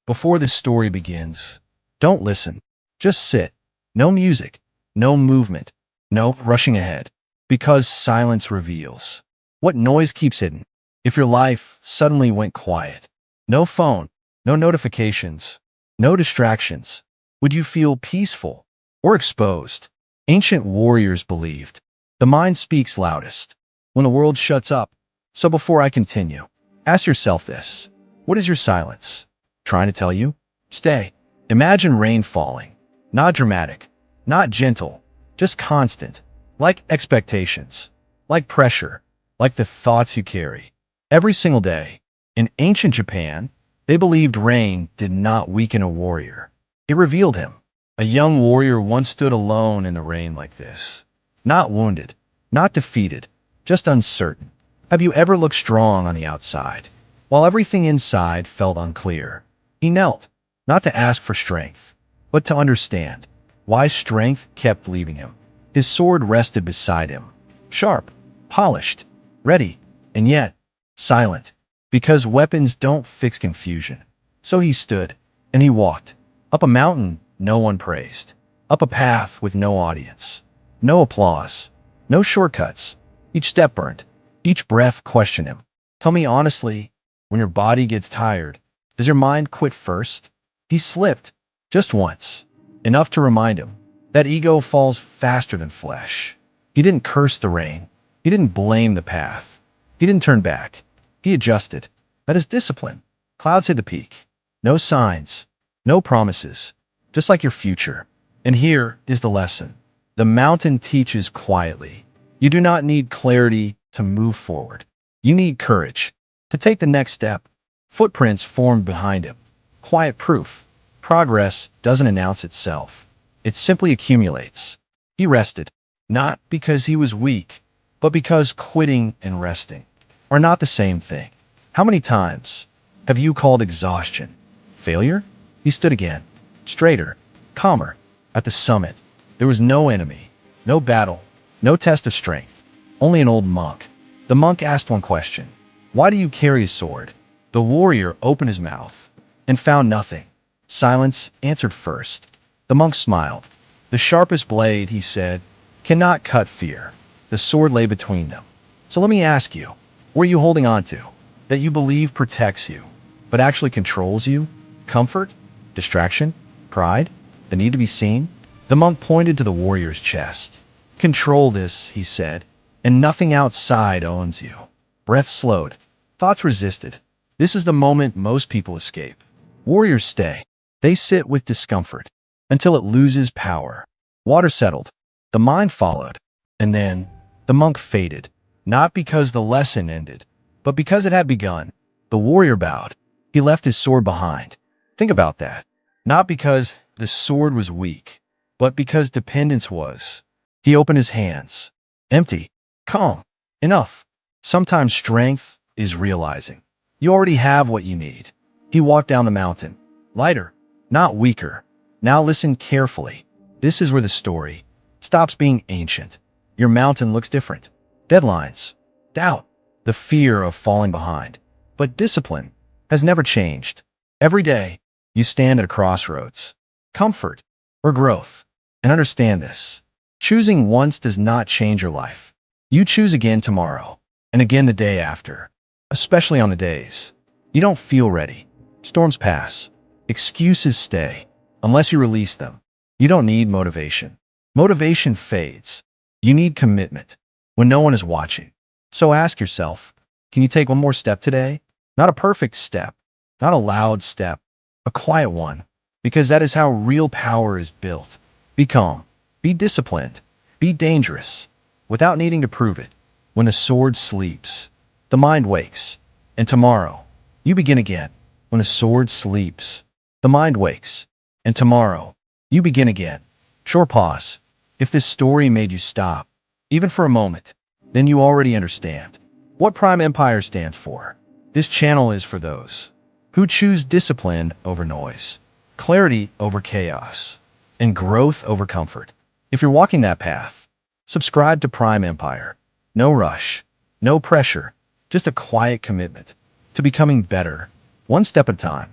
Before this story begins, don't listen. Just sit. No music, no movement, no rushing ahead. Because silence reveals what noise keeps hidden. If your life suddenly went quiet, no phone, no notifications, no distractions, would you feel peaceful or exposed? Ancient warriors believed the mind speaks loudest when the world shuts up. So before I continue, ask yourself this. What is your silence trying to tell you? Stay. Imagine rain falling. Not dramatic, not gentle, just constant. Like expectations, like pressure, like the thoughts you carry. Every single day. In ancient Japan, they believed rain did not weaken a warrior. It revealed him. A young warrior once stood alone in the rain like this. Not wounded, not defeated, just uncertain. Have you ever looked strong on the outside, while everything inside felt unclear? He knelt, not to ask for strength, but to understand why strength kept leaving him. His sword rested beside him, sharp, polished, ready, and yet silent, because weapons don't fix confusion. So he stood, and he walked, up a mountain no one praised, up a path with no audience, no applause, no shortcuts. Each step burned, each breath questioned him. Tell me honestly, when your body gets tired, does your mind quit first? He slipped, just once, enough to remind him that ego falls faster than flesh. He didn't curse the rain. He didn't blame the path. He didn't turn back. He adjusted. That is discipline. Clouds hid the peak. No signs, no promises, just like your future. And here is the lesson. The mountain teaches quietly. You do not need clarity to move forward. You need courage to take the next step. Footprints formed behind him. Quiet proof. Progress doesn't announce itself. It simply accumulates. He rested, not because he was weak, but because quitting and resting are not the same thing. How many times have you called exhaustion failure? He stood again, straighter, calmer. At the summit, there was no enemy, no battle, no test of strength, only an old monk. The monk asked one question. Why do you carry a sword? The warrior opened his mouth and found nothing. Silence answered first. The monk smiled. The sharpest blade, he said, cannot cut fear. The sword lay between them. So let me ask you, what are you holding on to that you believe protects you, but actually controls you? Comfort? Distraction? Pride? The need to be seen? The monk pointed to the warrior's chest. Control this, he said, and nothing outside owns you. Breath slowed. Thoughts resisted. This is the moment most people escape. Warriors stay. They sit with discomfort until it loses power. Water settled. The mind followed. And then the monk faded, not because the lesson ended, but because it had begun. The warrior bowed. He left his sword behind. Think about that. Not because the sword was weak, but because dependence was. He opened his hands. Empty. Calm. Enough. Sometimes strength is realizing you already have what you need. He walked down the mountain. Lighter, not weaker. Now listen carefully. This is where the story stops being ancient. Your mountain looks different. Deadlines, doubt, the fear of falling behind. But discipline has never changed. Every day, you stand at a crossroads. Comfort or growth. And understand this. Choosing once does not change your life. You choose again tomorrow, and again the day after. Especially on the days you don't feel ready. Storms pass. Excuses stay. Unless you release them, you don't need motivation. Motivation fades. You need commitment when no one is watching. So ask yourself, can you take one more step today? Not a perfect step, not a loud step, a quiet one, because that is how real power is built. Be calm, be disciplined, be dangerous, without needing to prove it. When the sword sleeps, the mind wakes, and tomorrow, you begin again. When the sword sleeps, the mind wakes, and tomorrow, you begin again. Short pause. If this story made you stop, even for a moment, then you already understand what Prime Empire stands for. This channel is for those who choose discipline over noise, clarity over chaos, and growth over comfort. If you're walking that path, subscribe to Prime Empire. No rush, no pressure, just a quiet commitment to becoming better, one step at a time.